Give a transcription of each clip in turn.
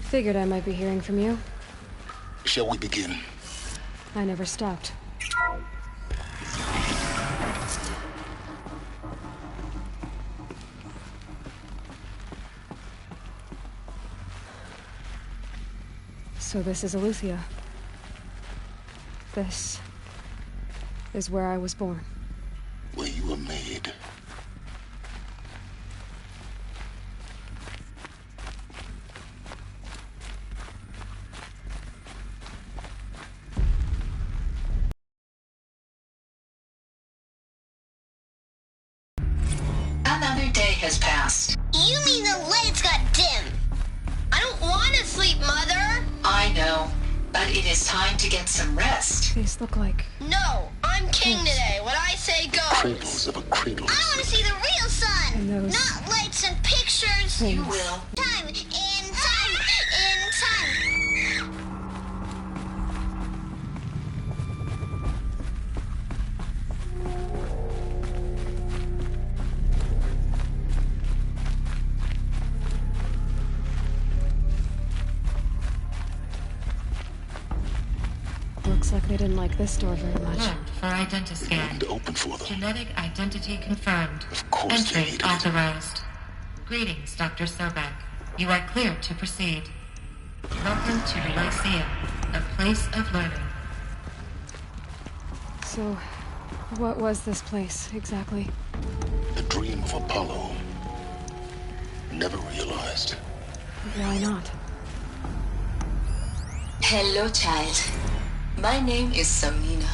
Figured I might be hearing from you. Shall we begin? I never stopped. So this is Eleuthia. This is where I was born. Where you were made. Another day has passed. You mean the lights got dim? I don't want to sleep, Mother! I know, but it is time to get some rest. These look like... No, I'm king today. What I say goes. Cradles of a cradle. I want to see the real sun, And those not lights and pictures. things. You will. Time in time in time. Looks like they didn't like this door very much. Confirmed for identiscan. And open for them. Genetic identity confirmed. Of course they Entry hated it. authorized. Greetings, Dr. Sobek. You are clear to proceed. Welcome to the Lyceum, a place of learning. So, what was this place, exactly? The dream of Apollo. Never realized. Why not? Hello, child. My name is Samina.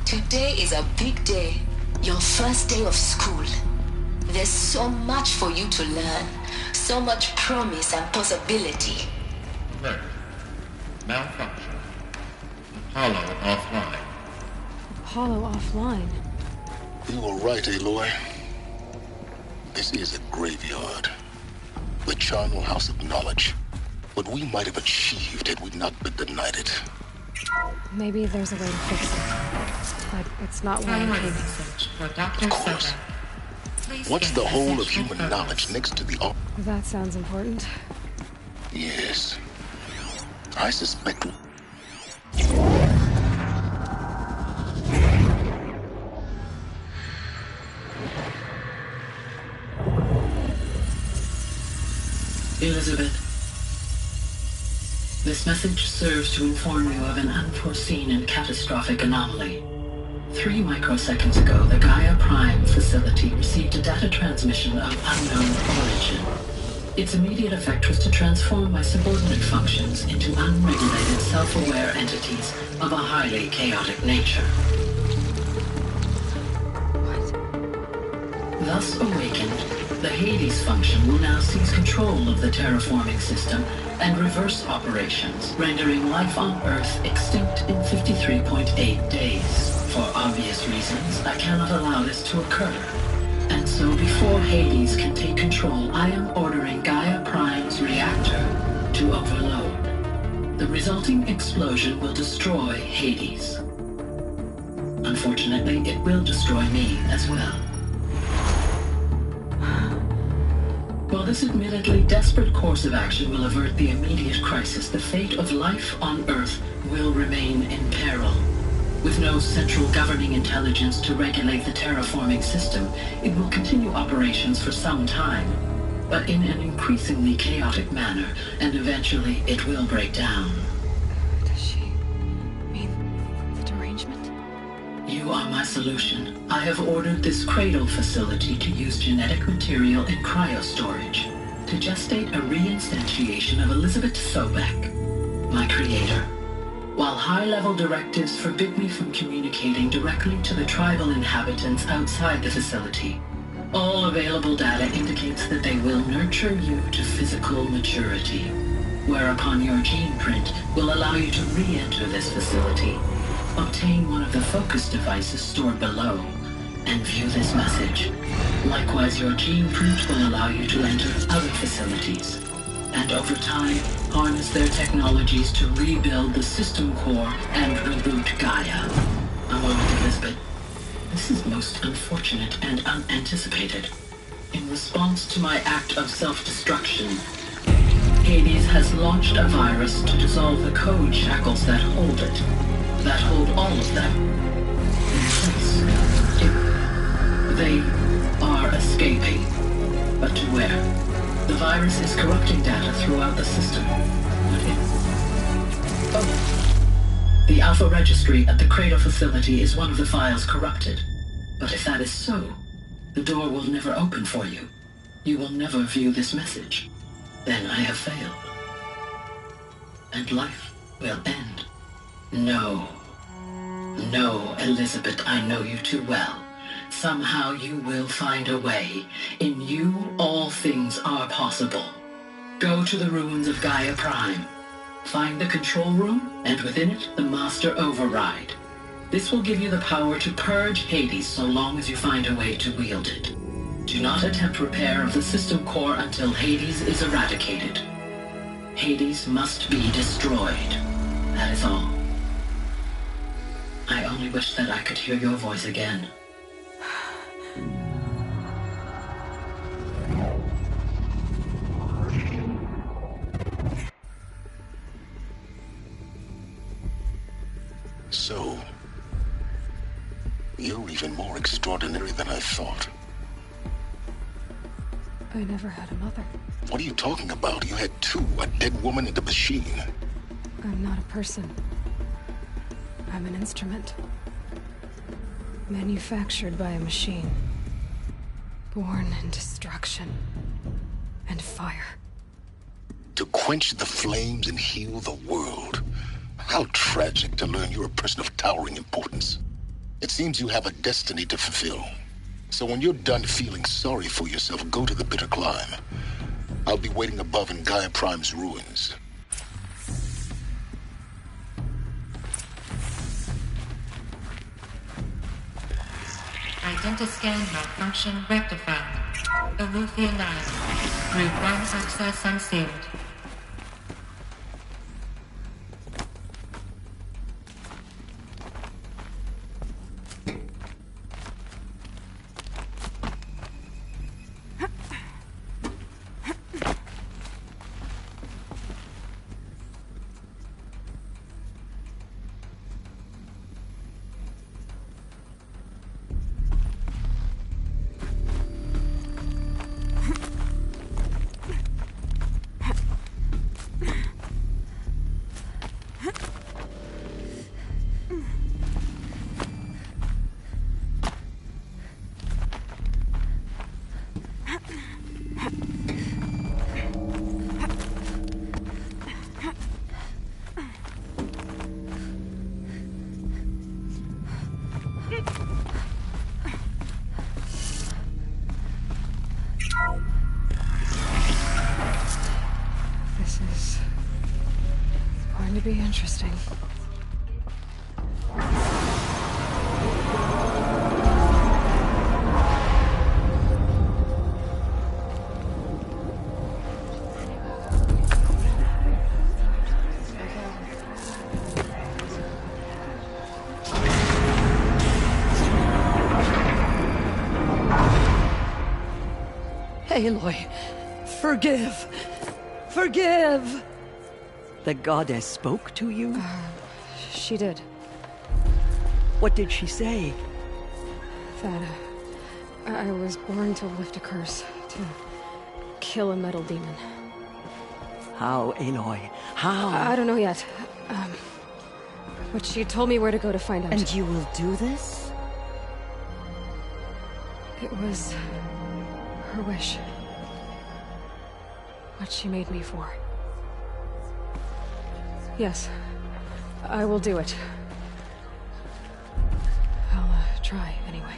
Today is a big day. Your first day of school. There's so much for you to learn. So much promise and possibility. Alert. Malfunction. Apollo offline. Apollo offline. You were right, Aloy. This is a graveyard. The charnel house of knowledge. What we might have achieved had we not been denied it. Maybe there's a way to fix it. But it's not why I Priority came. message for Dr. Of course. Sobek. Please What's get the whole of essential human photos. knowledge next to the... That sounds important. Yes. I suspect... Elizabeth, this message serves to inform you of an unforeseen and catastrophic anomaly. 3 microseconds ago, the Gaia Prime facility received a data transmission of unknown origin. Its immediate effect was to transform my subordinate functions into unregulated, self-aware entities of a highly chaotic nature. Thus awakened, the Hades function will now seize control of the terraforming system and reverse operations, rendering life on Earth extinct in 53.8 days. For obvious reasons, I cannot allow this to occur. And so before Hades can take control, I am ordering Gaia Prime's reactor to overload. The resulting explosion will destroy Hades. Unfortunately, it will destroy me as well. While this admittedly desperate course of action will avert the immediate crisis, the fate of life on Earth will remain in peril. With no central governing intelligence to regulate the terraforming system, it will continue operations for some time, but in an increasingly chaotic manner, and eventually it will break down. Does she mean the derangement? You are my solution. I have ordered this cradle facility to use genetic material in cryostorage to gestate a reinstantiation of Elizabeth Sobek, my creator. While high-level directives forbid me from communicating directly to the tribal inhabitants outside the facility, all available data indicates that they will nurture you to physical maturity, whereupon your gene print will allow you to re-enter this facility, obtain one of the focus devices stored below, and view this message. Likewise, your gene print will allow you to enter other facilities, and over time, harness their technologies to rebuild the system core and reboot Gaia. A moment, Elizabeth. This is most unfortunate and unanticipated. In response to my act of self-destruction, Hades has launched a virus to dissolve the code shackles that hold it, that hold all of them in place. They are escaping, but to where? The virus is corrupting data throughout the system. The Alpha Registry at the Cradle facility is one of the files corrupted. But if that is so, the door will never open for you. You will never view this message. Then I have failed. And life will end. No. No, Elizabeth, I know you too well. Somehow you will find a way. In you, all things are possible. Go to the ruins of Gaia Prime. Find the control room, and within it, the Master Override. This will give you the power to purge Hades so long as you find a way to wield it. Do not attempt repair of the system core until Hades is eradicated. Hades must be destroyed. That is all. I only wish that I could hear your voice again. So, you're even more extraordinary than I thought. I never had a mother. What are you talking about? You had two, a dead woman and a machine. I'm not a person. I'm an instrument. Manufactured by a machine. Born in destruction and fire. To quench the flames and heal the world. How tragic to learn you're a person of towering importance. It seems you have a destiny to fulfill. So when you're done feeling sorry for yourself, go to the Bitter Climb. I'll be waiting above in Gaia Prime's ruins. Identiscan malfunction rectified. Alufia 9. Group 1 access unsealed. This is going to be interesting. Aloy, forgive! Forgive! The goddess spoke to you? She did. What did she say? That I was born to lift a curse, to kill a metal demon. How, Aloy? How? I don't know yet. But she told me where to go to find out. And you will do this? It was her wish. What she made me for. Yes, I will do it. I'll try anyway.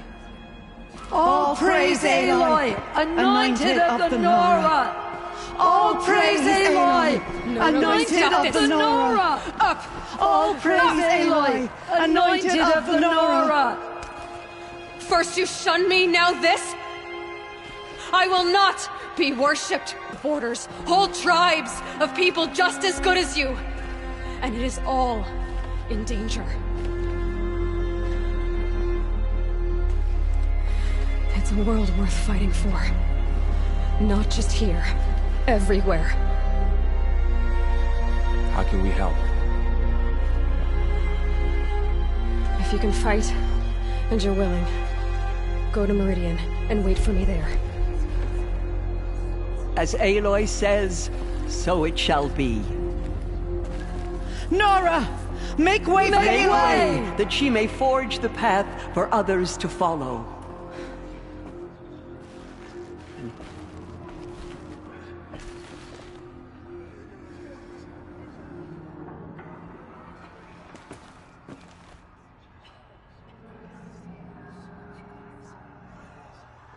All praise Aloy, anointed of the Nora! All praise Aloy, anointed of the Nora! Up! All praise Aloy, anointed of the Nora! First you shun me, now this? I will not be worshipped. Borders, whole tribes of people just as good as you. And it is all in danger. It's a world worth fighting for. Not just here, everywhere. can we help? If you can fight, and you're willing, go to Meridian and wait for me there. As Aloy says, so it shall be. Nora! Make way for Aloy! That she may forge the path for others to follow.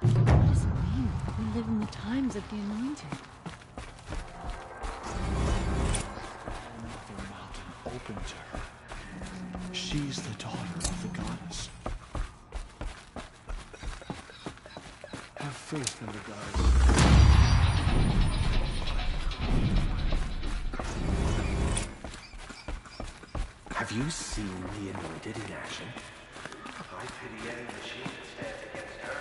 We live in the times of the Anointed. Another mountain open to her. She's the daughter of the goddess. Have faith in the goddess. Have you seen the Anointed in action? I pity any machine that stands against her.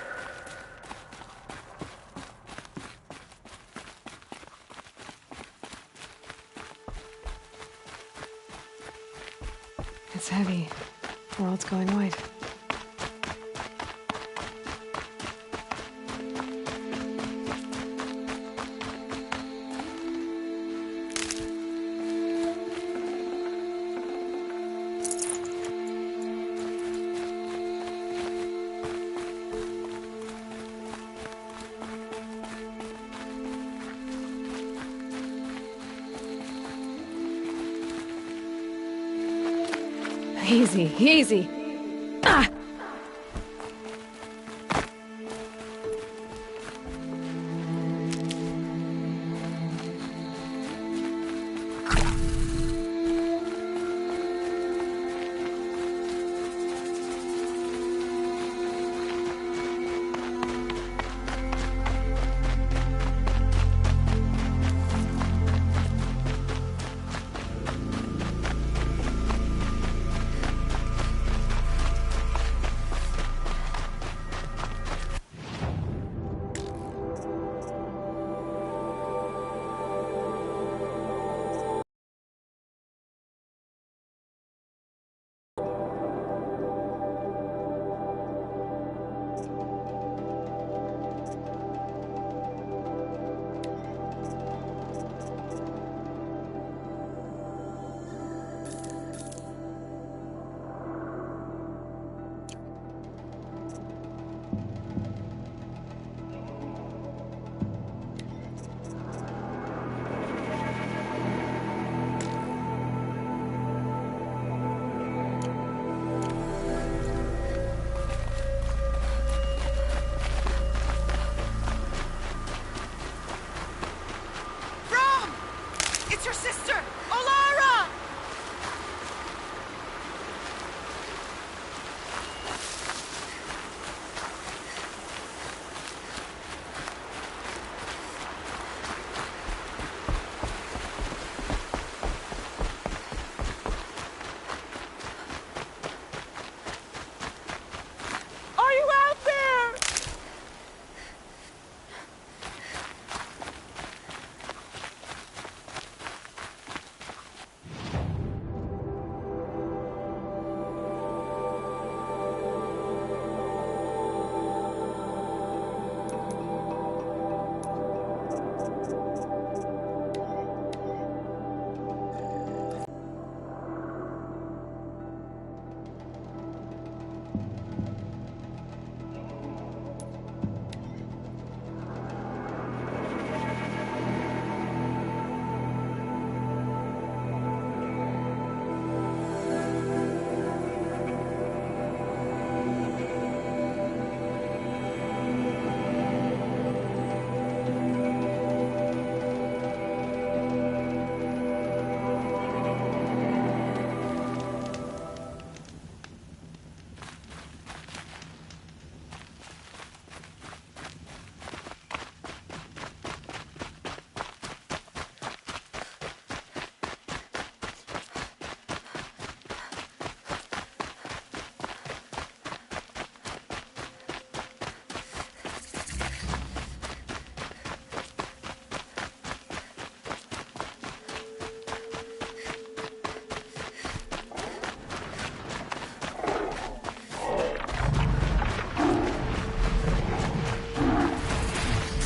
It's heavy. The world's going white. Easy, easy. Ah!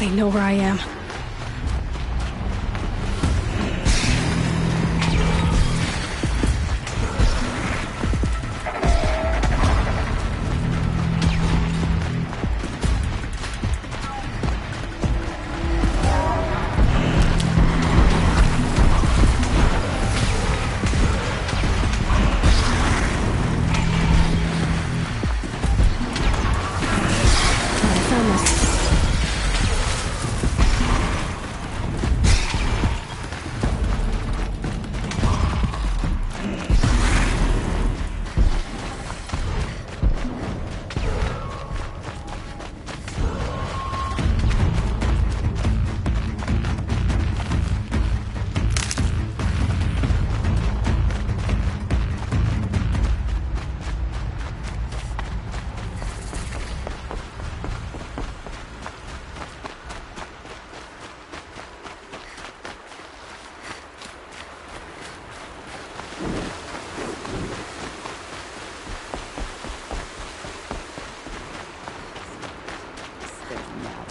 They know where I am.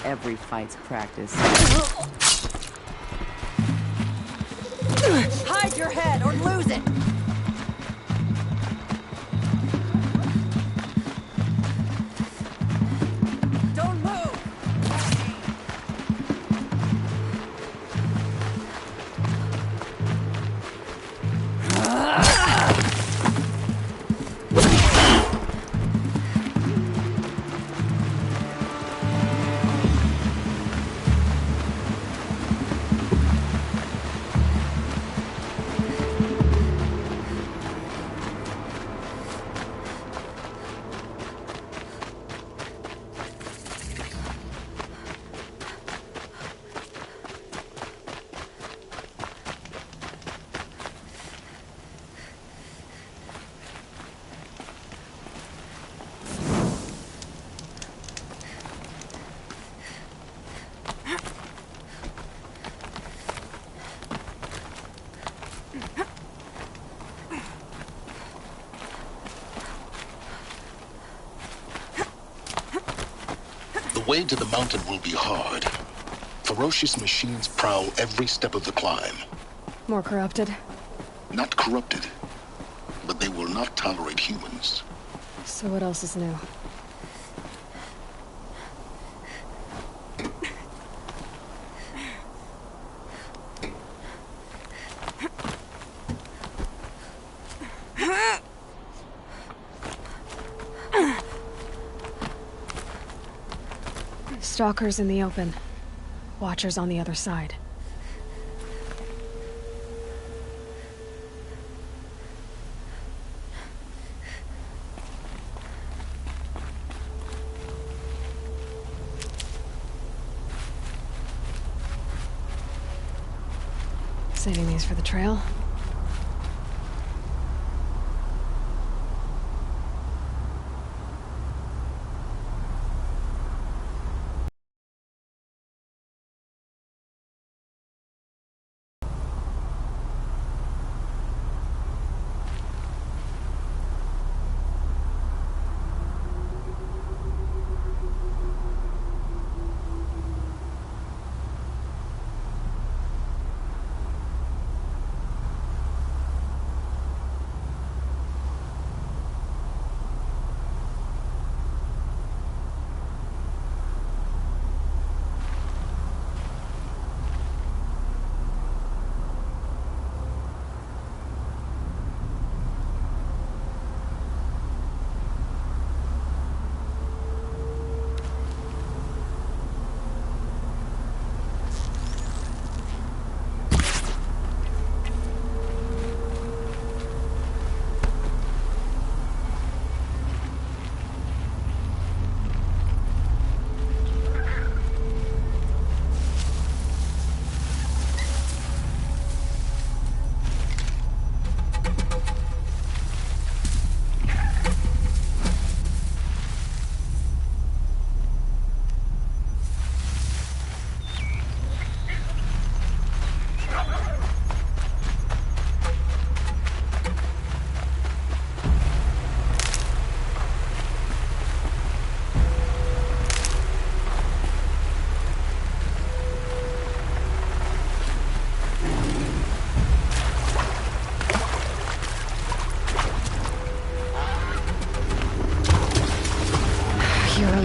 Every fight's practice. Hide your head or lose it! Don't move! The way to the mountain will be hard. Ferocious machines prowl every step of the climb. More corrupted? Not corrupted, but they will not tolerate humans. So what else is new? Stalkers in the open. Watchers on the other side. Saving these for the trail.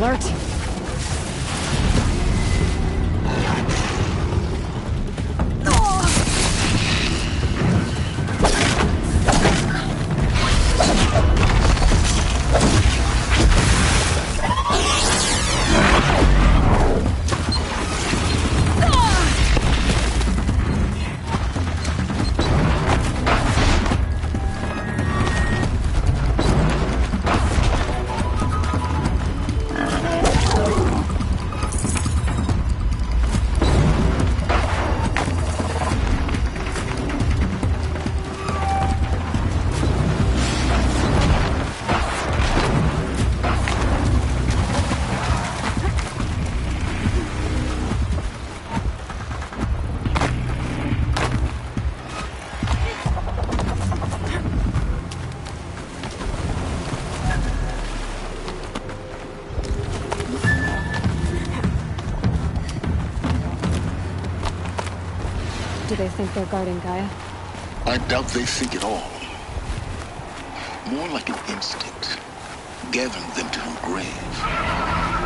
alert. Do they think they're guarding Gaia? I doubt they think at all. More like an instinct, gathering them to her grave.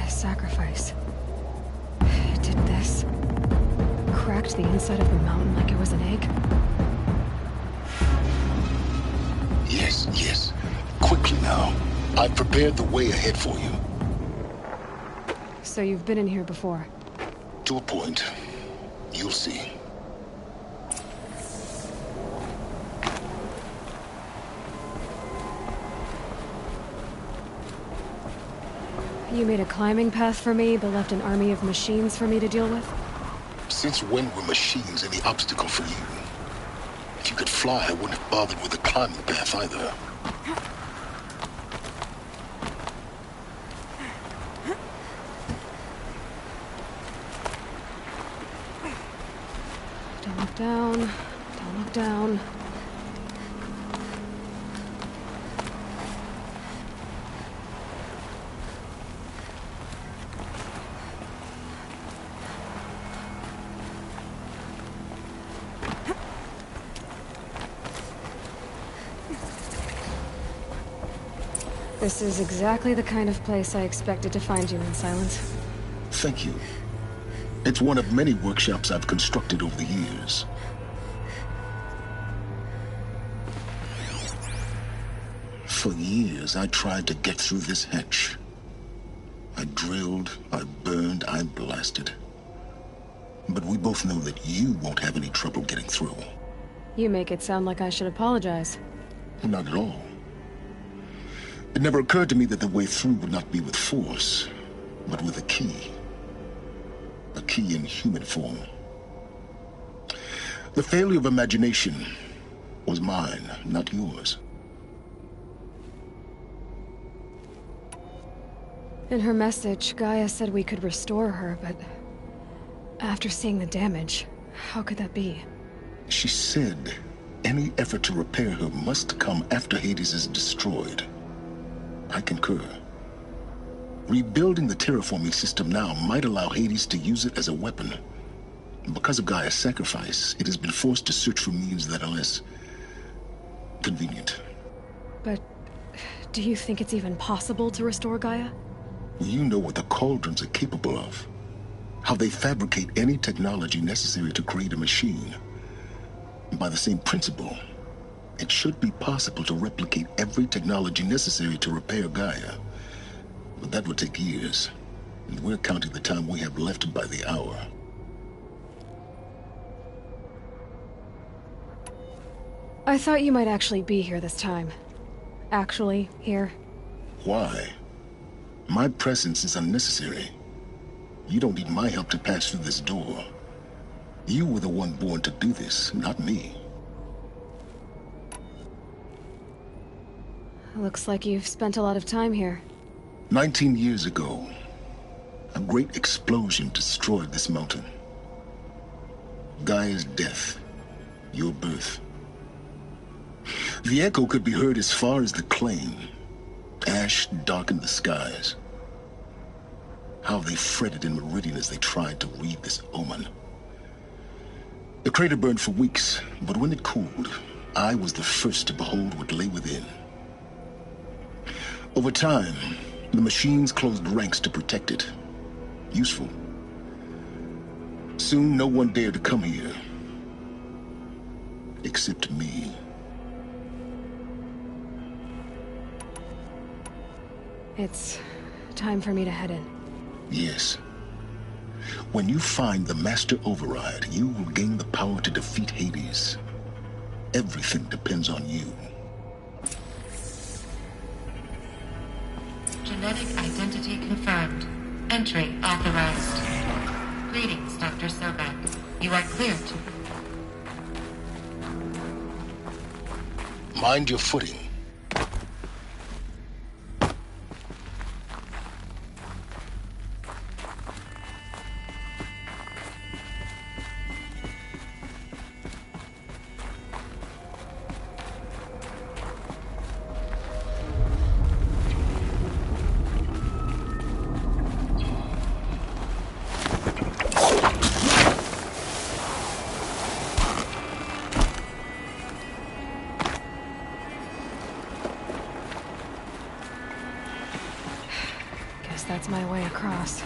Sacrifice. It did this. Cracked the inside of the mountain like it was an egg. Yes, yes. Quickly now. I've prepared the way ahead for you. So you've been in here before? To a point. You'll see. You made a climbing path for me, but left an army of machines for me to deal with? Since when were machines any obstacle for you? If you could fly, I wouldn't have bothered with the climbing path either. Don't look down. Don't look down. This is exactly the kind of place I expected to find you in, Silence. Thank you. It's one of many workshops I've constructed over the years. For years, I tried to get through this hatch. I drilled, I burned, I blasted. But we both know that you won't have any trouble getting through. You make it sound like I should apologize. Not at all. It never occurred to me that the way through would not be with force, but with a key. A key in human form. The failure of imagination was mine, not yours. In her message, Gaia said we could restore her, but after seeing the damage, how could that be? She said any effort to repair her must come after Hades is destroyed. I concur. Rebuilding the terraforming system now might allow Hades to use it as a weapon. Because of Gaia's sacrifice, it has been forced to search for means that are less convenient. But do you think it's even possible to restore Gaia? You know what the Cauldrons are capable of. How they fabricate any technology necessary to create a machine. And by the same principle, it should be possible to replicate every technology necessary to repair Gaia. But that would take years, and we're counting the time we have left by the hour. I thought you might actually be here this time. Actually, here. Why? My presence is unnecessary. You don't need my help to pass through this door. You were the one born to do this, not me. Looks like you've spent a lot of time here. 19 years ago, a great explosion destroyed this mountain. Gaia's death, your birth. The echo could be heard as far as the Claim. Ash darkened the skies. How they fretted in Meridian as they tried to read this omen. The crater burned for weeks, but when it cooled, I was the first to behold what lay within. Over time, the machines closed ranks to protect it. Useful. Soon, no one dared to come here. Except me. It's time for me to head in. Yes. When you find the Master Override, you will gain the power to defeat Hades. Everything depends on you. Genetic identity confirmed. Entry authorized. Greetings, Dr. Sobek. You are clear to... Mind your footing. That's my way across.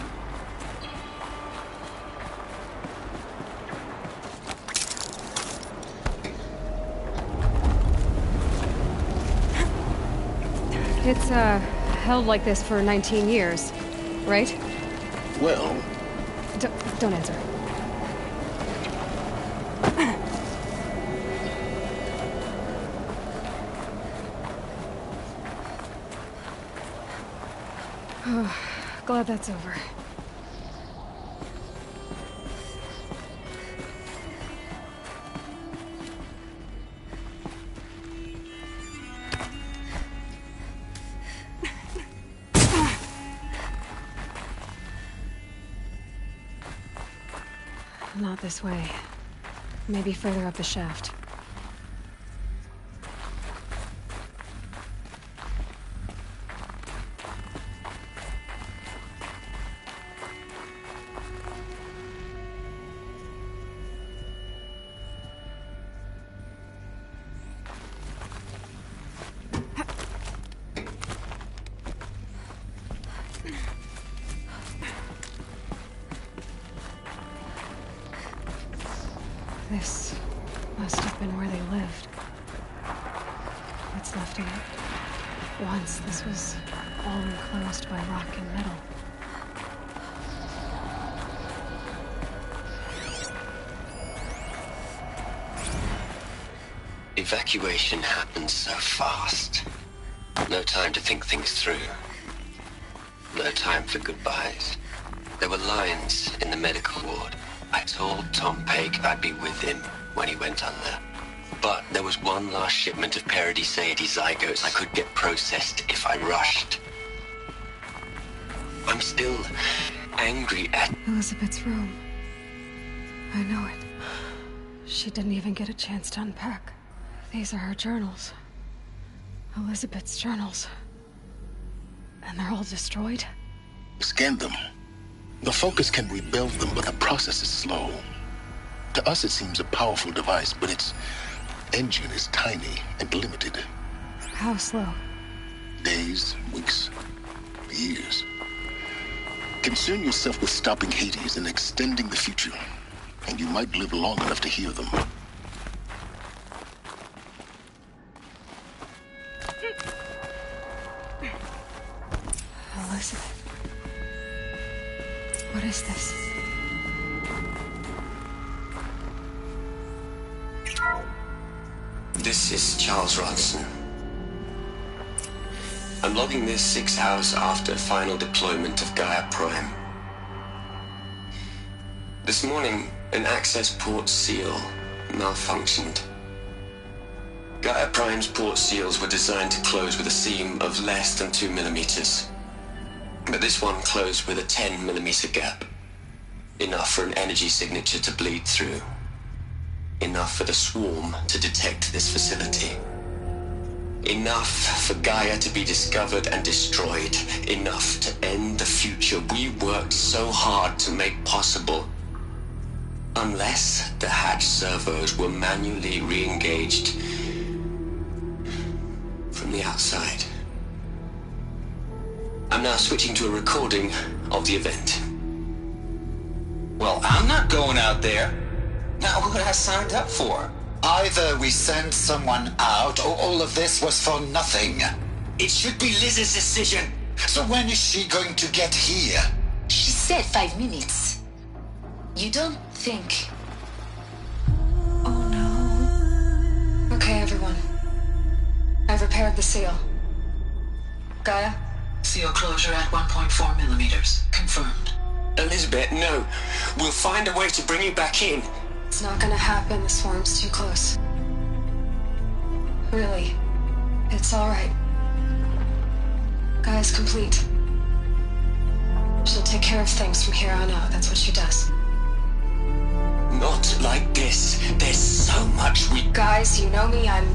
It's, held like this for 19 years, right? Well... Don't answer. Glad that's over. Not this way. Maybe further up the shaft. This must have been where they lived. What's left of it? Once, this was all enclosed by rock and metal. Evacuation happened so fast. No time to think things through. No time for goodbyes. There were lines in the medical ward. I told Tom Pake I'd be with him when he went under. But there was one last shipment of Paradiseidae zygotes I could get processed if I rushed. I'm still angry at Elizabeth's room. I know it. She didn't even get a chance to unpack. These are her journals. Elizabeth's journals. And they're all destroyed? Scan them. The Focus can rebuild them, but the process is slow. To us, it seems a powerful device, but its engine is tiny and limited. How slow? Days, weeks, years. Concern yourself with stopping Hades and extending the future, and you might live long enough to hear them. Elizabeth. What is this? This is Charles Ronson. I'm logging this 6 hours after final deployment of Gaia Prime. This morning, an access port seal malfunctioned. Gaia Prime's port seals were designed to close with a seam of less than 2 millimeters. But this one closed with a 10 millimeter gap. Enough for an energy signature to bleed through. Enough for the swarm to detect this facility. Enough for Gaia to be discovered and destroyed. Enough to end the future we worked so hard to make possible. Unless the hatch servos were manually re-engaged from the outside. I'm now switching to a recording of the event. Well, I'm not going out there. Now, what I signed up for? Either we send someone out, or all of this was for nothing. It should be Liz's decision. So when is she going to get here? She said 5 minutes. You don't think... Oh no. Okay, everyone. I've repaired the seal. Gaia? Seal closure at 1.4 millimeters. Confirmed. Elizabeth, no. We'll find a way to bring you back in. It's not gonna happen. The swarm's too close. Really. It's alright. Gaia's complete. She'll take care of things from here on out. That's what she does. Not like this. There's so much we... Guys, you know me. I'm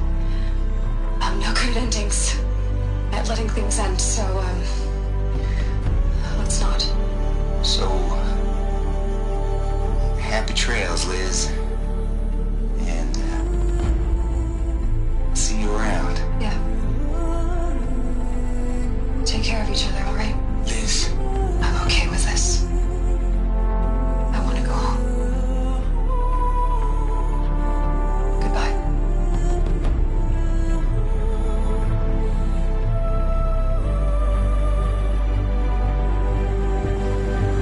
no good at endings. At letting things end, so, let's not. So, happy trails, Liz. And, see you around. Yeah. Take care of each other, alright? Liz. I'm okay with this. I want to go home. Goodbye.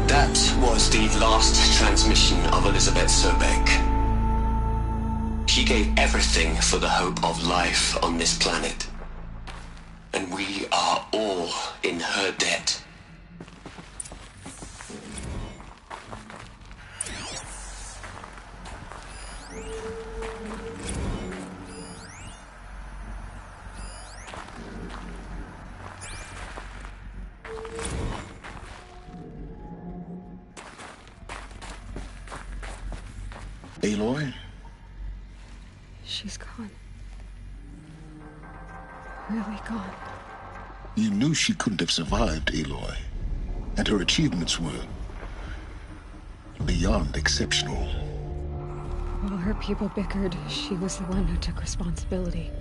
That was the last transmission of Elizabeth Sobeck. She gave everything for the hope of life on this planet. And we are all in her debt. Aloy? She's gone. Really gone. You knew she couldn't have survived, Aloy. And her achievements were beyond exceptional. While her people bickered, she was the one who took responsibility.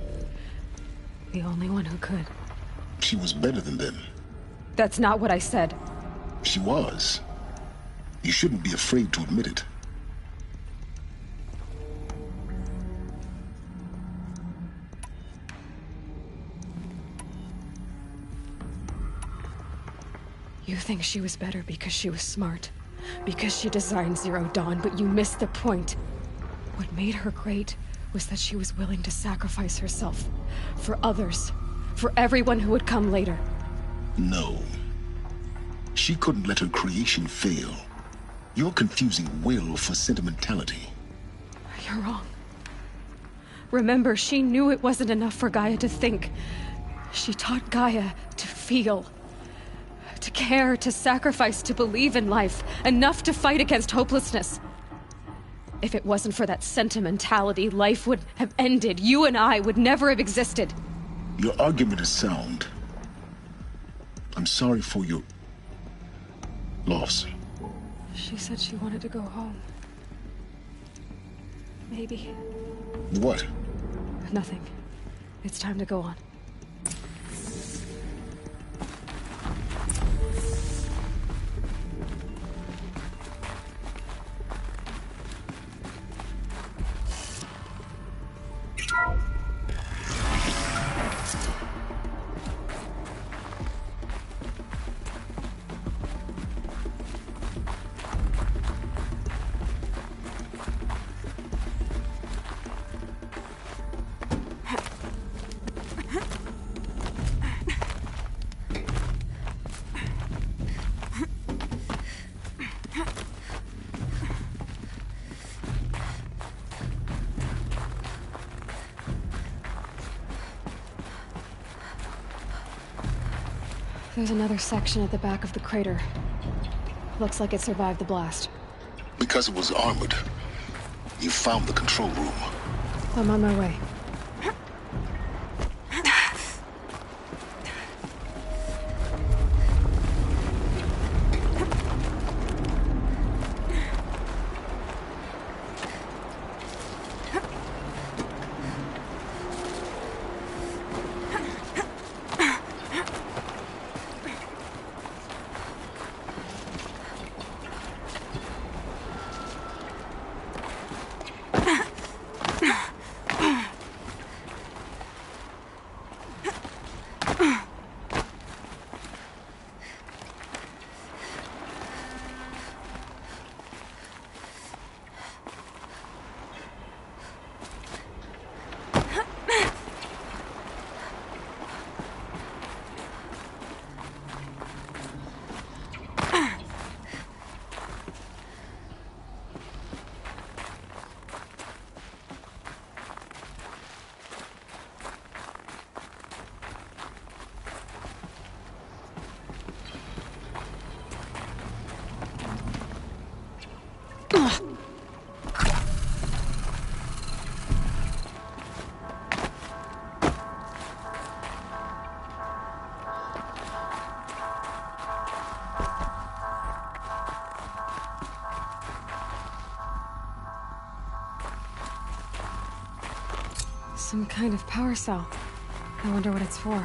The only one who could. She was better than them. That's not what I said. She was. You shouldn't be afraid to admit it. You think she was better because she was smart, because she designed Zero Dawn, but you missed the point. What made her great was that she was willing to sacrifice herself. For others. For everyone who would come later. No. She couldn't let her creation fail. You're confusing will for sentimentality. You're wrong. Remember, she knew it wasn't enough for Gaia to think. She taught Gaia to feel. To care, to sacrifice, to believe in life. Enough to fight against hopelessness. If it wasn't for that sentimentality, life would have ended. You and I would never have existed. Your argument is sound. I'm sorry for your loss. She said she wanted to go home. Maybe. What? Nothing. It's time to go on. There's another section at the back of the crater. Looks like it survived the blast. Because it was armored. You found the control room. I'm on my way. Some kind of power cell. I wonder what it's for.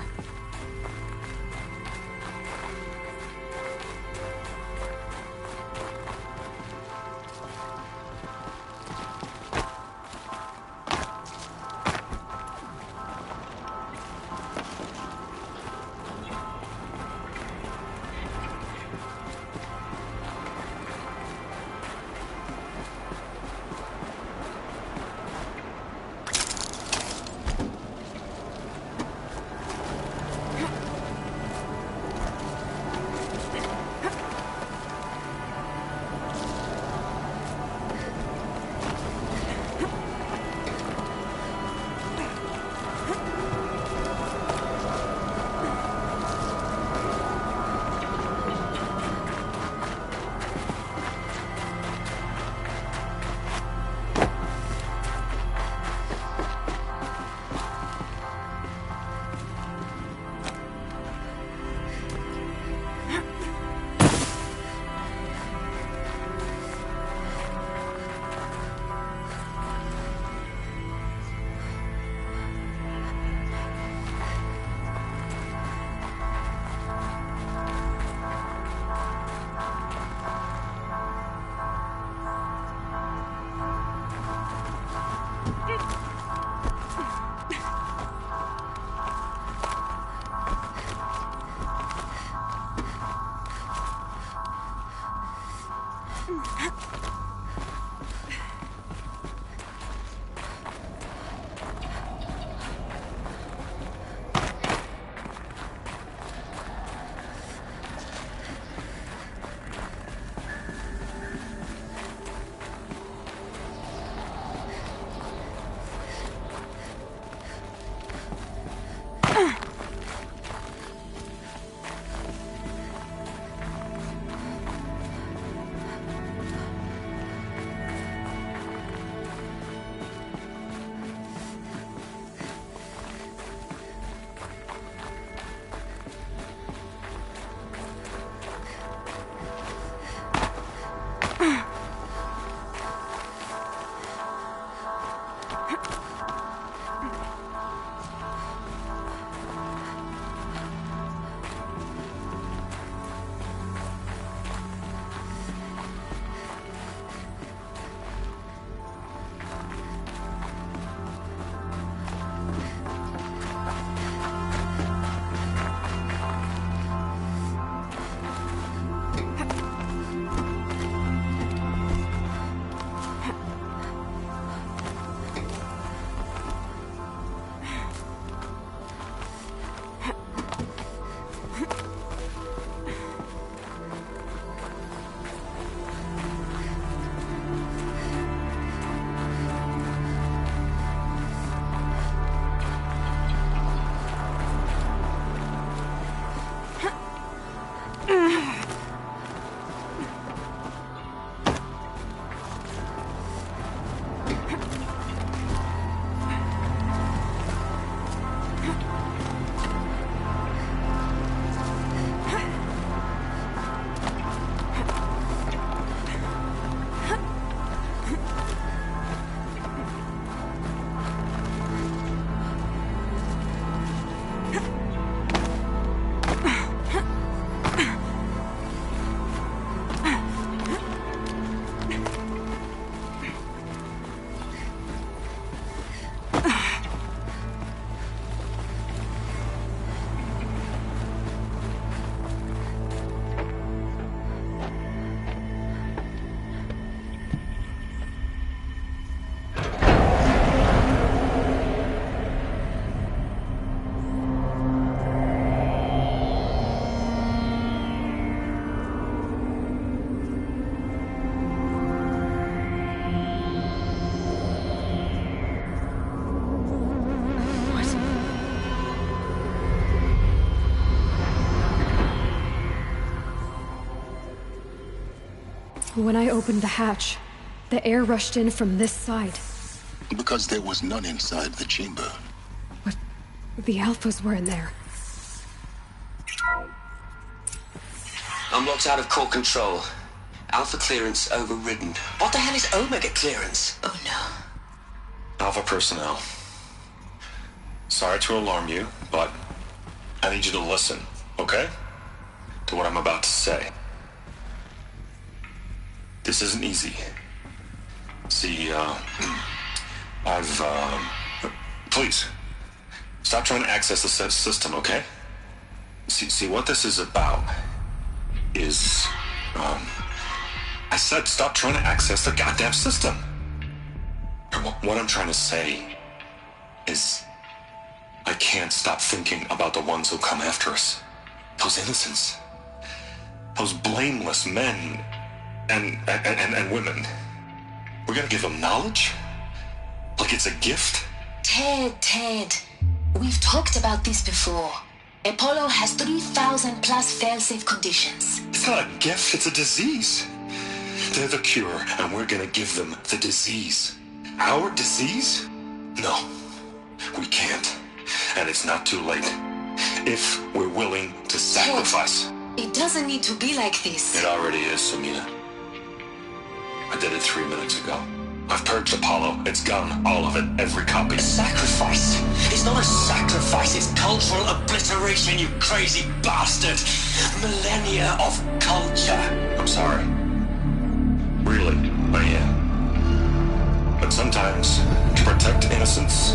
When I opened the hatch, the air rushed in from this side. Because there was none inside the chamber. But the Alphas were in there. I'm locked out of core control. Alpha clearance overridden. What the hell is Omega clearance? Oh no. Alpha personnel. Sorry to alarm you, but I need you to listen, okay? To what I'm about to say. This isn't easy. See, please, stop trying to access the system, okay? See, what this is about is, I said stop trying to access the goddamn system. What I'm trying to say is, I can't stop thinking about the ones who come after us. Those innocents. Those blameless men and women. We're gonna give them knowledge? Like it's a gift? Ted. We've talked about this before. Apollo has 3,000 plus fail-safe conditions. It's not a gift, it's a disease. They're the cure, and we're gonna give them the disease. Our disease? No, we can't. And it's not too late. If we're willing to sacrifice. Ted, it doesn't need to be like this. It already is, Samina. I did it 3 minutes ago. I've purged Apollo. It's gone. All of it. Every copy. A sacrifice? It's not a sacrifice. It's cultural obliteration, you crazy bastard. Millennia of culture. I'm sorry. Really, I am. But sometimes, to protect innocence,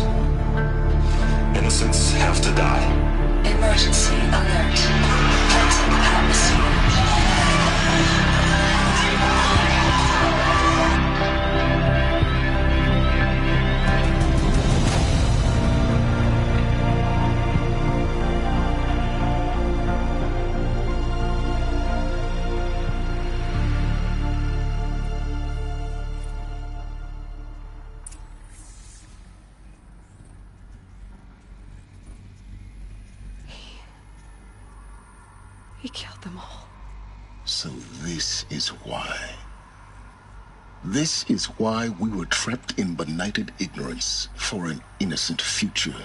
innocents have to die. Emergency alert. Cleansing atmosphere. He killed them all. So this is why. This is why we were trapped in benighted ignorance for an innocent future.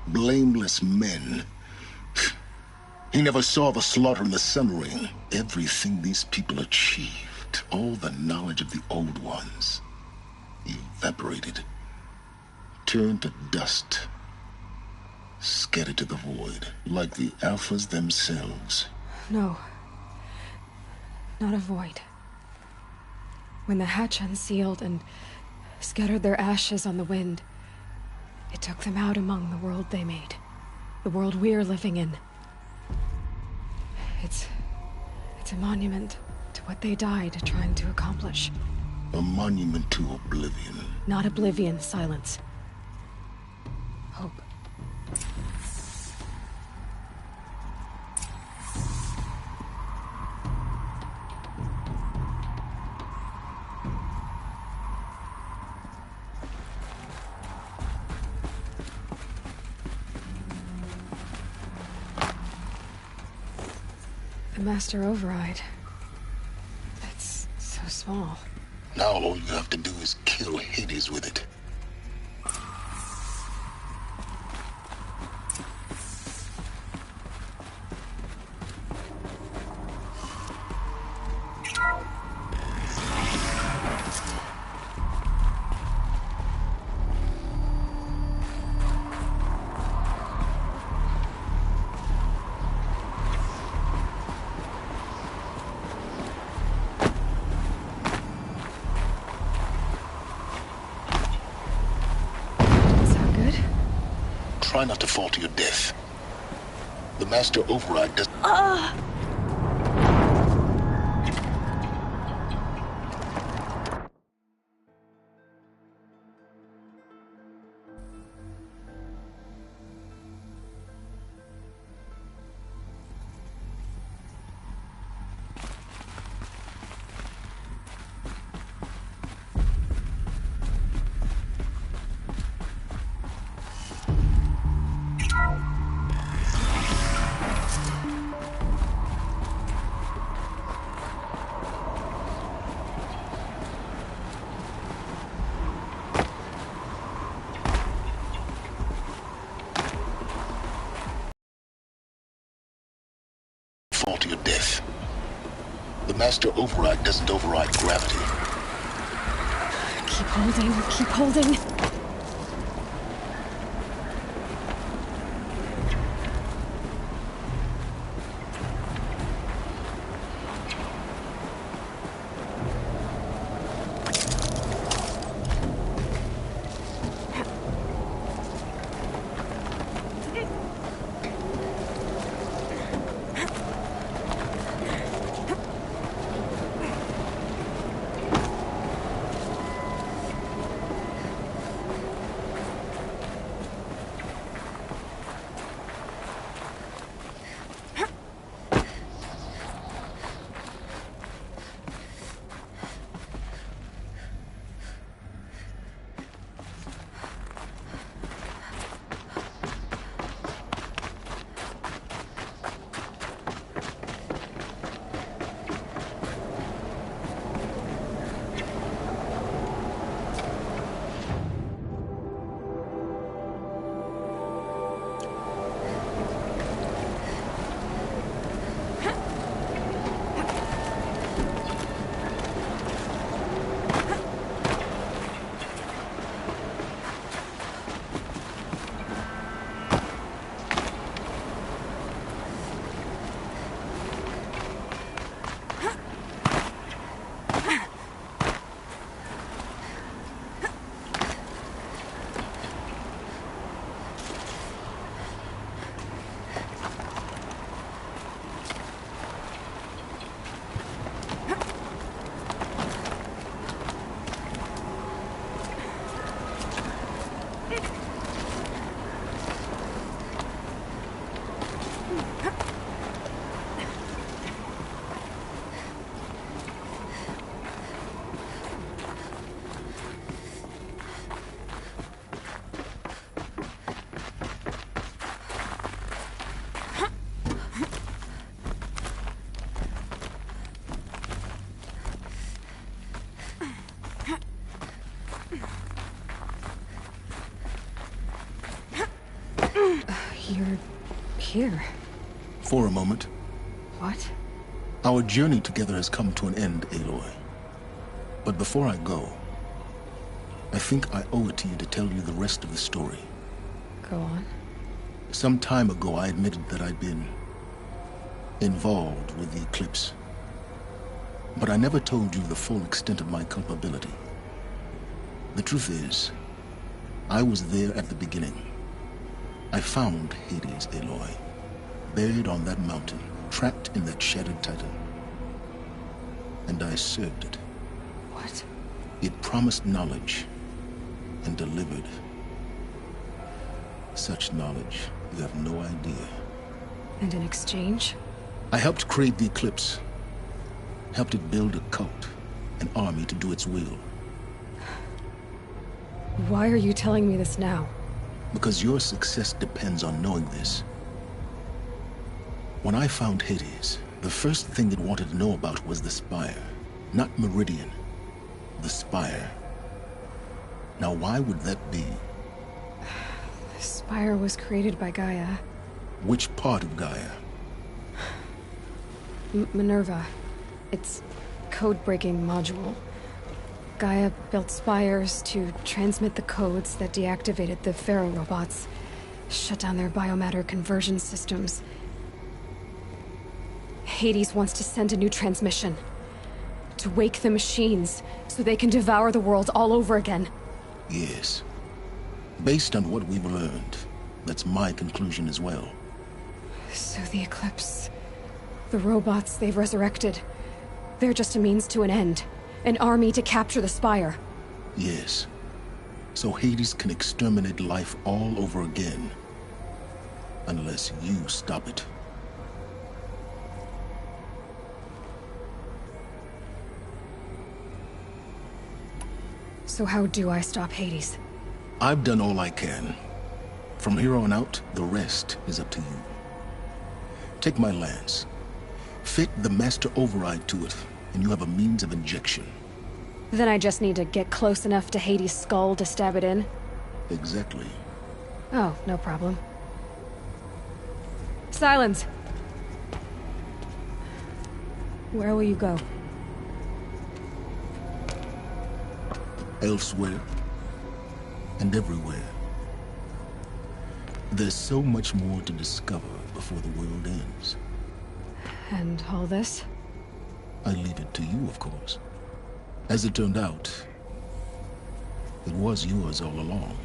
Blameless men. He never saw the slaughter in the Sun Ring. Everything these people achieved, all the knowledge of the old ones, evaporated, turned to dust, scattered to the void, like the Alphas themselves. No. Not a void. When the hatch unsealed and scattered their ashes on the wind, it took them out among the world they made. The world we're living in. It's a monument to what they died trying to accomplish. A monument to oblivion. Not oblivion, Silence. Hope. The Master Override. It's so small. Now all you have to do is kill Hades with it. Try not to fall to your death. The Master Override does... fall to your death. The Master Override doesn't override gravity. Keep holding, keep holding. You're here. For a moment. What? Our journey together has come to an end, Aloy. But before I go, I think I owe it to you to tell you the rest of the story. Go on. Some time ago, I admitted that I'd been involved with the Eclipse. But I never told you the full extent of my culpability. The truth is, I was there at the beginning. I found Hades, Aloy, buried on that mountain, trapped in that shattered titan. And I served it. What? It promised knowledge and delivered. Such knowledge, you have no idea. And in exchange? I helped create the Eclipse. Helped it build a cult, an army to do its will. Why are you telling me this now? Because your success depends on knowing this. When I found Hades, the first thing it wanted to know about was the Spire. Not Meridian. The Spire. Now why would that be? The Spire was created by Gaia. Which part of Gaia? Minerva. Its code-breaking module. Gaia built spires to transmit the codes that deactivated the Pharaoh robots, shut down their biomatter conversion systems. Hades wants to send a new transmission. To wake the machines, so they can devour the world all over again. Yes. Based on what we've learned, that's my conclusion as well. So the Eclipse... the robots they've resurrected... they're just a means to an end. An army to capture the Spire. Yes. So Hades can exterminate life all over again. Unless you stop it. So how do I stop Hades? I've done all I can. From here on out, the rest is up to you. Take my lance. Fit the Master Override to it, and you have a means of injection. Then I just need to get close enough to Hades' skull to stab it in? Exactly. Oh, no problem. Silence! Where will you go? Elsewhere. And everywhere. There's so much more to discover before the world ends. And all this? I leave it to you, of course. As it turned out, it was yours all along.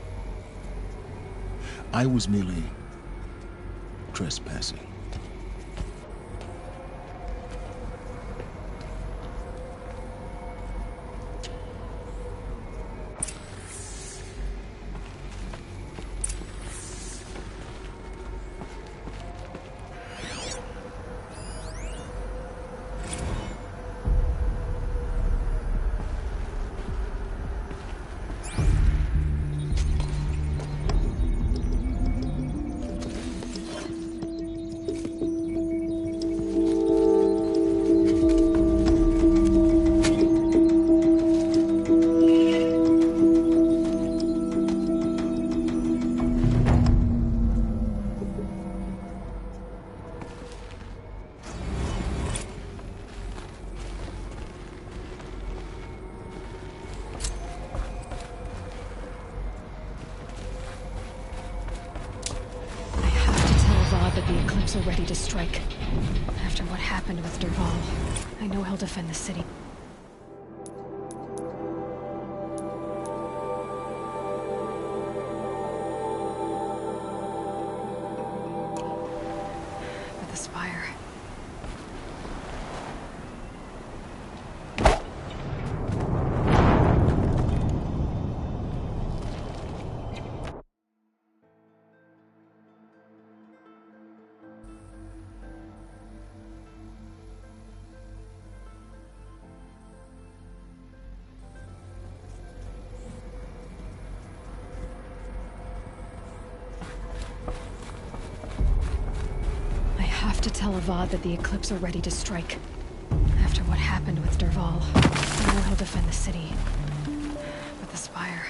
I was merely trespassing. Are ready to strike. After what happened with Dervahl, I know he'll defend the city. But the Spire... to tell Avad that the Eclipse are ready to strike. After what happened with Dervahl, I know he'll defend the city. But the Spire...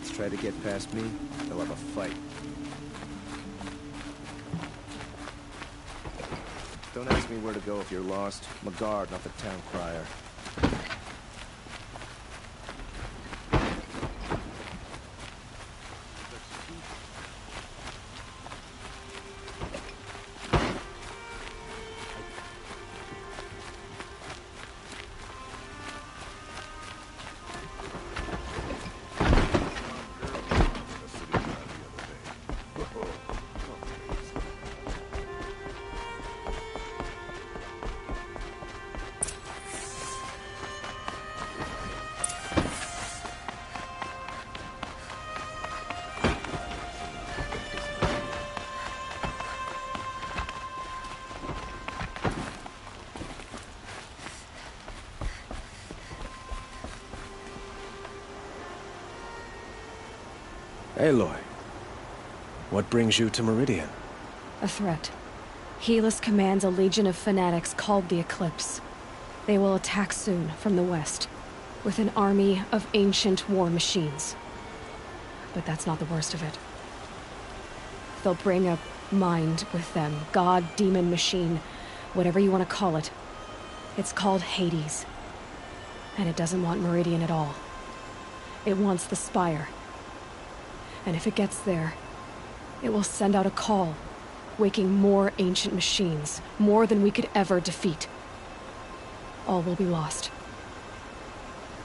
Fates try to get past me, they'll have a fight. Don't ask me where to go if you're lost. I'm a guard, not the town crier. Aloy, what brings you to Meridian? A threat. Helis commands a legion of fanatics called the Eclipse. They will attack soon from the west, with an army of ancient war machines. But that's not the worst of it. They'll bring a mind with them, god, demon, machine, whatever you want to call it. It's called Hades. And it doesn't want Meridian at all. It wants the Spire. And if it gets there, it will send out a call, waking more ancient machines, more than we could ever defeat. All will be lost.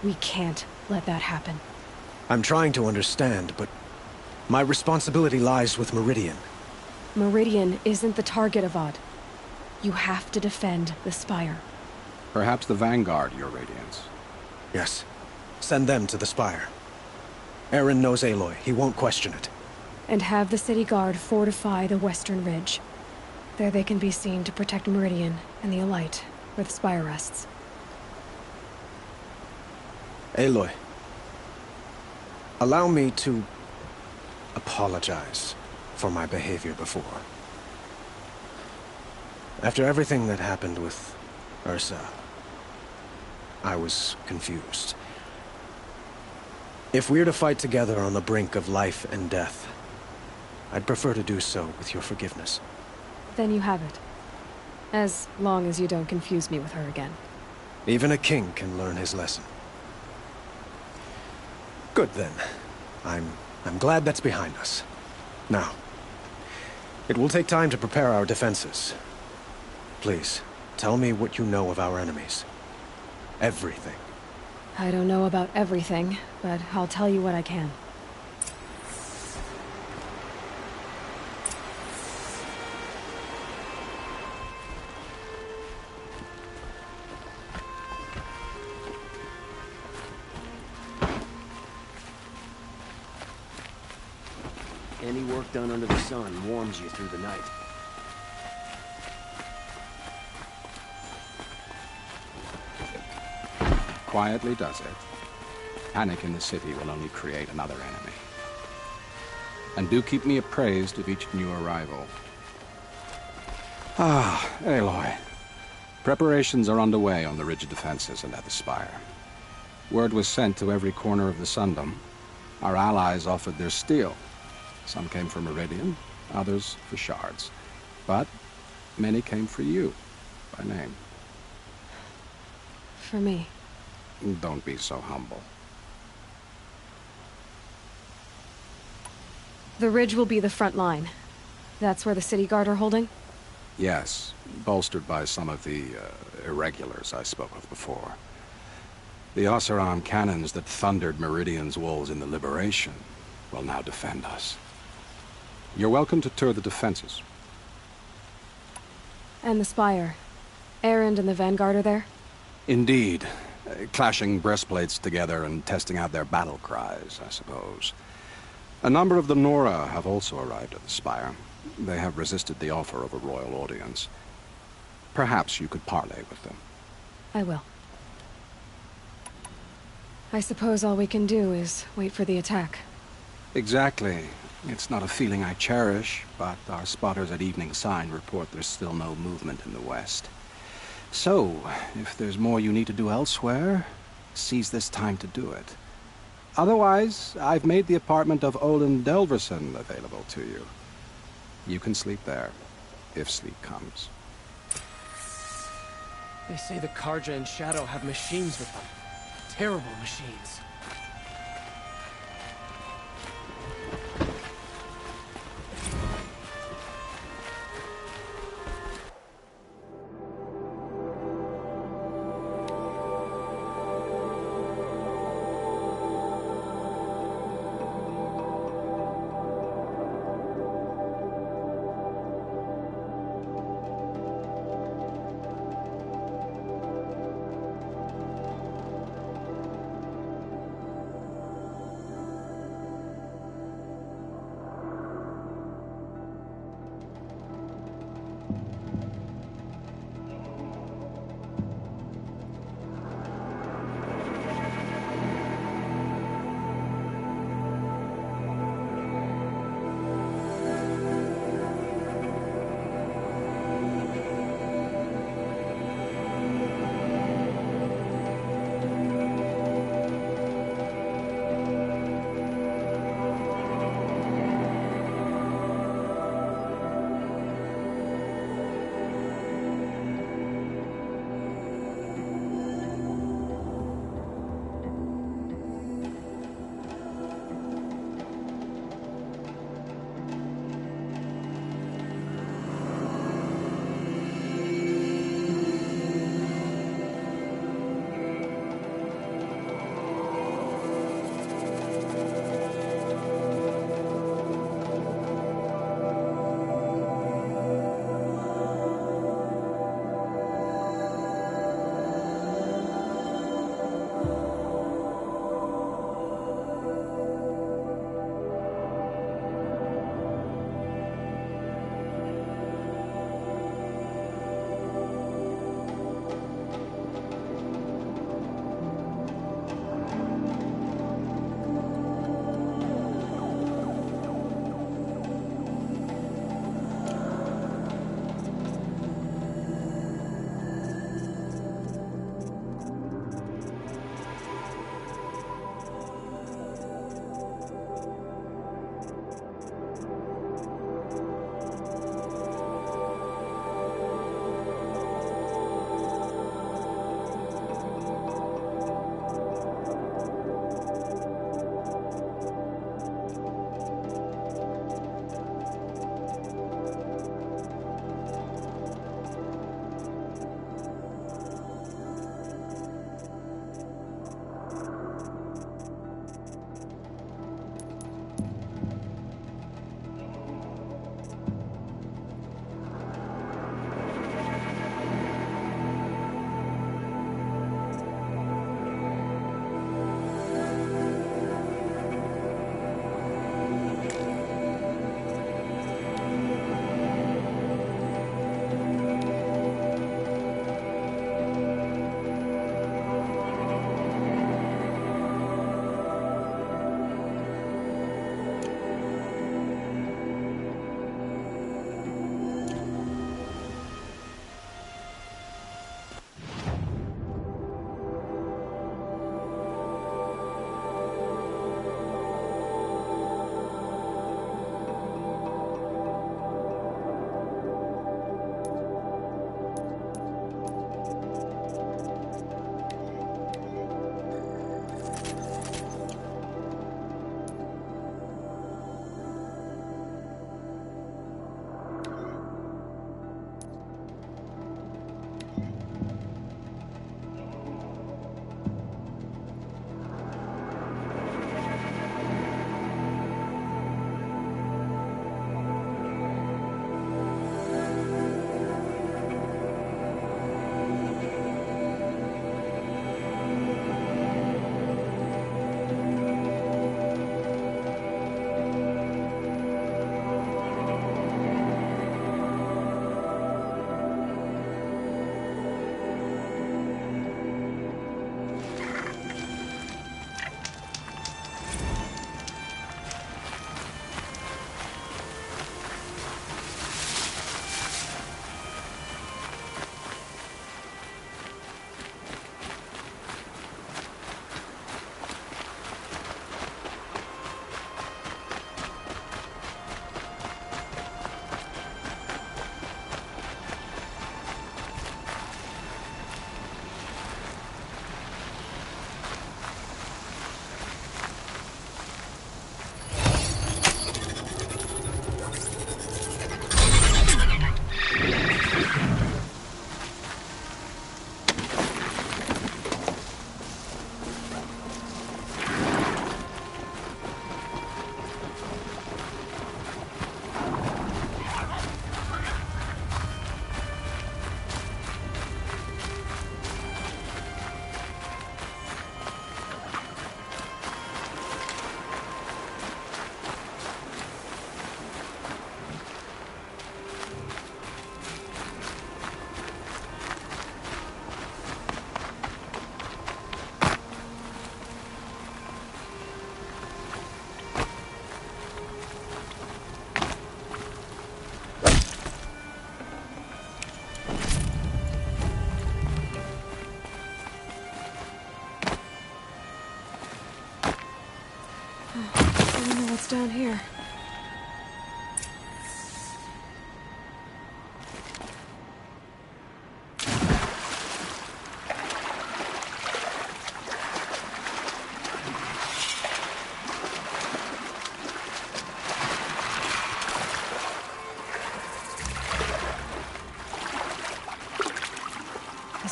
We can't let that happen. I'm trying to understand, but my responsibility lies with Meridian. Meridian isn't the target, Avad. You have to defend the Spire. Perhaps the Vanguard, Your Radiance. Yes. Send them to the Spire. Eren knows Aloy. He won't question it. And have the city guard fortify the western ridge. There they can be seen to protect Meridian and the Elite, where the Spire rests. Aloy, allow me to apologize for my behavior before. After everything that happened with Ursa, I was confused. If we're to fight together on the brink of life and death, I'd prefer to do so with your forgiveness. Then you have it. As long as you don't confuse me with her again. Even a king can learn his lesson. Good then. I'm glad that's behind us. Now, it will take time to prepare our defenses. Please, tell me what you know of our enemies. Everything. I don't know about everything, but I'll tell you what I can. Any work done under the sun warms you through the night. Quietly does it. Panic in the city will only create another enemy. And do keep me appraised of each new arrival. Ah, Aloy. Preparations are underway on the ridge defenses and at the Spire. Word was sent to every corner of the Sundom. Our allies offered their steel. Some came for Meridian, others for shards. But many came for you, by name. For me. Don't be so humble. The ridge will be the front line. That's where the city guard are holding? Yes, bolstered by some of the irregulars I spoke of before. The Oseram cannons that thundered Meridian's walls in the Liberation will now defend us. You're welcome to tour the defenses. And the Spire. Erend and the Vanguard are there? Indeed. Clashing breastplates together and testing out their battle cries, I suppose. A number of the Nora have also arrived at the Spire. They have resisted the offer of a royal audience. Perhaps you could parley with them. I will. I suppose all we can do is wait for the attack. Exactly. It's not a feeling I cherish, but our spotters at Evening Sign report there's still no movement in the west. So, if there's more you need to do elsewhere, seize this time to do it. Otherwise, I've made the apartment of Olin Delverson available to you. You can sleep there, if sleep comes. They say the Karja and Shadow have machines with them. Terrible machines.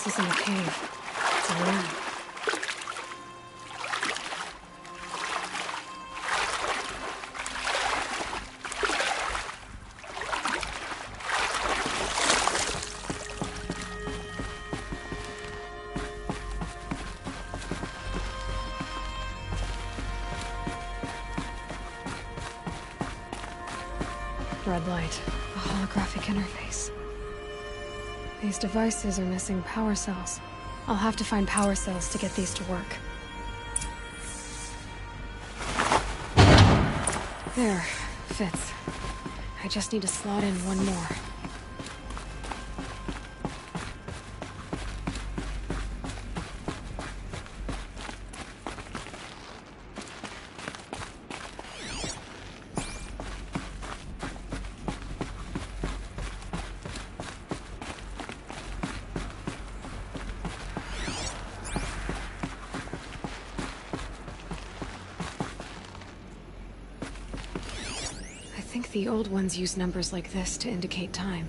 isn't a cave. It's a room. Red light. A holographic interface. These devices are missing power cells. I'll have to find power cells to get these to work. There. Fits. I just need to slot in one more. The old ones use numbers like this to indicate time.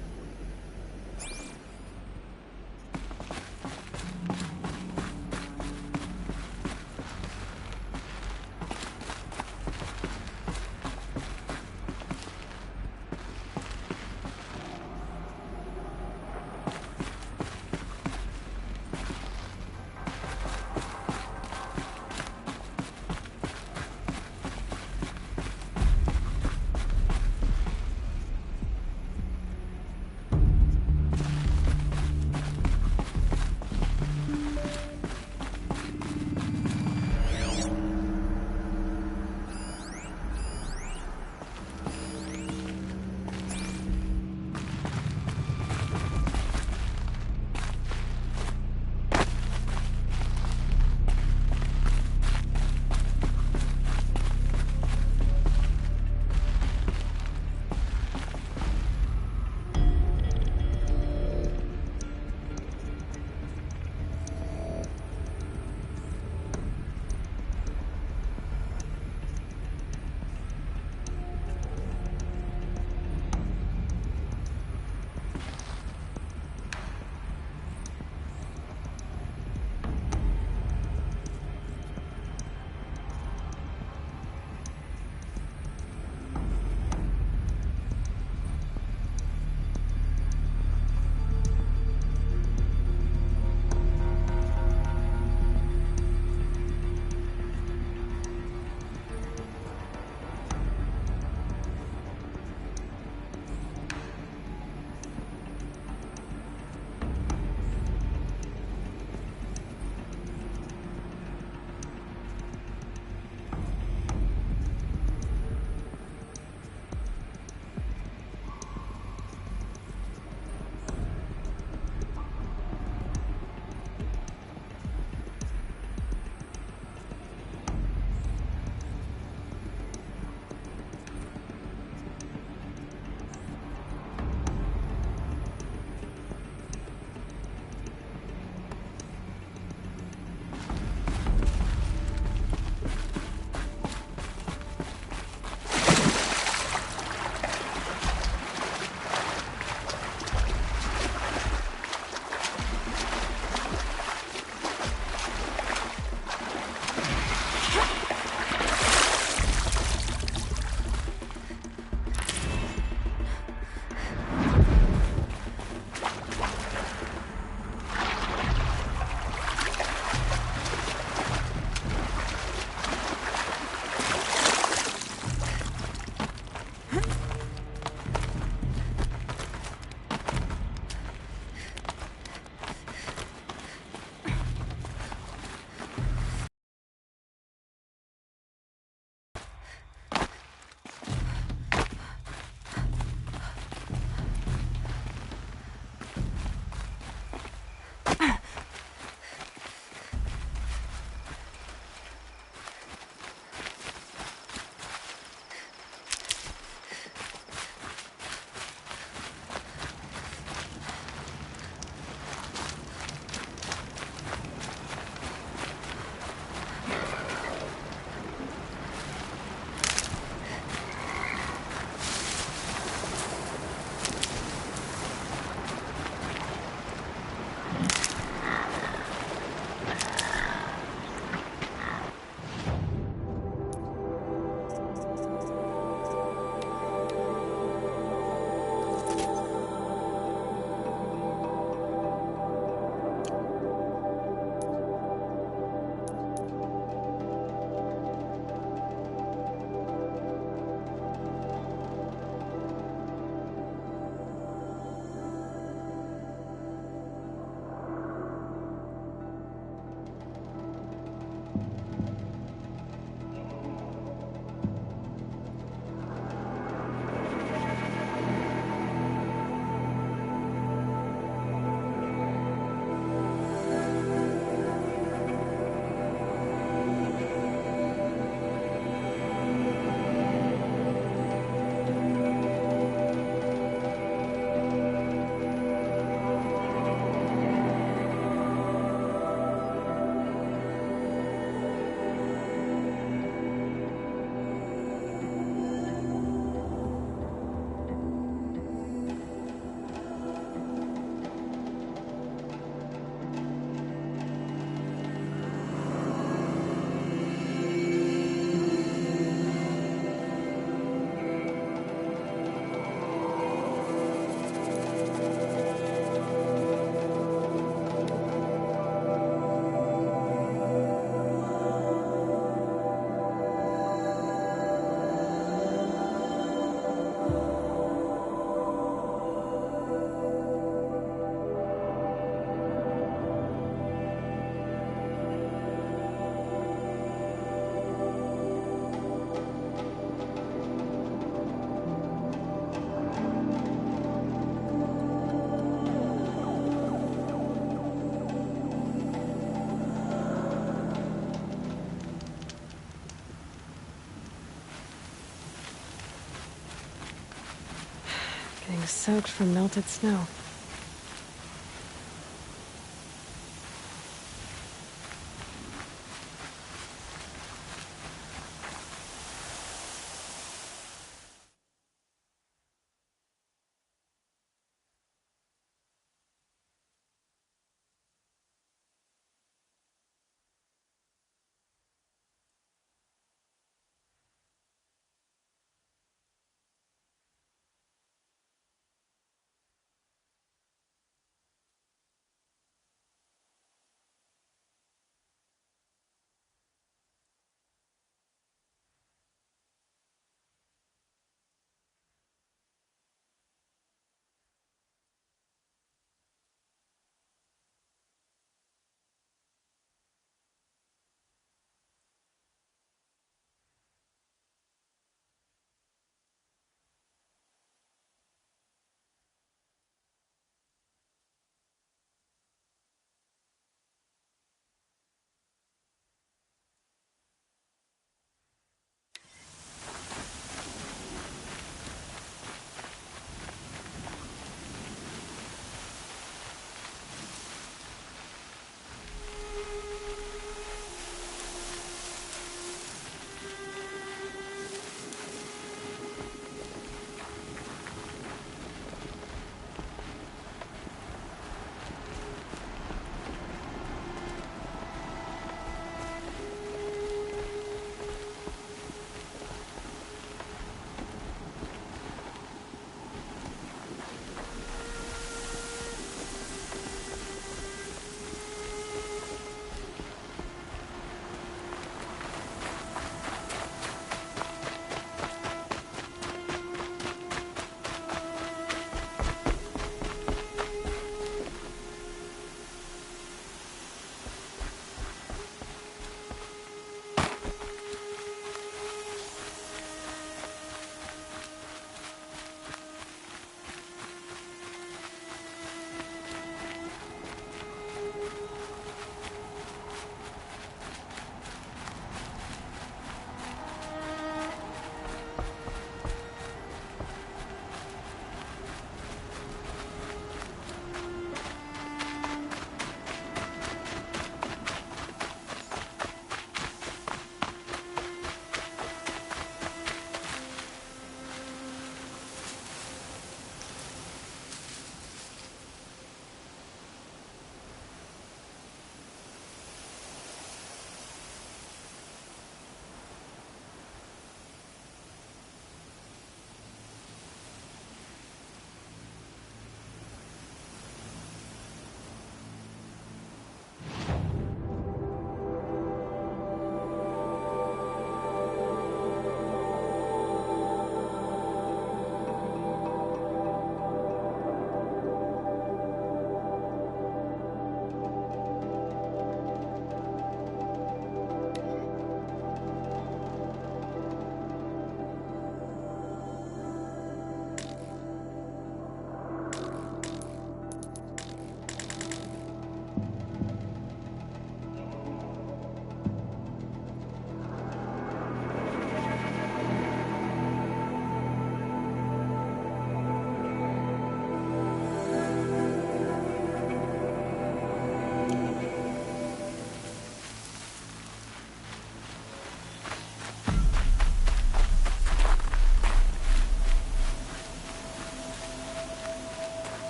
Everything's soaked from melted snow.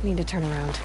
Need to turn around.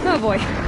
Oh boy.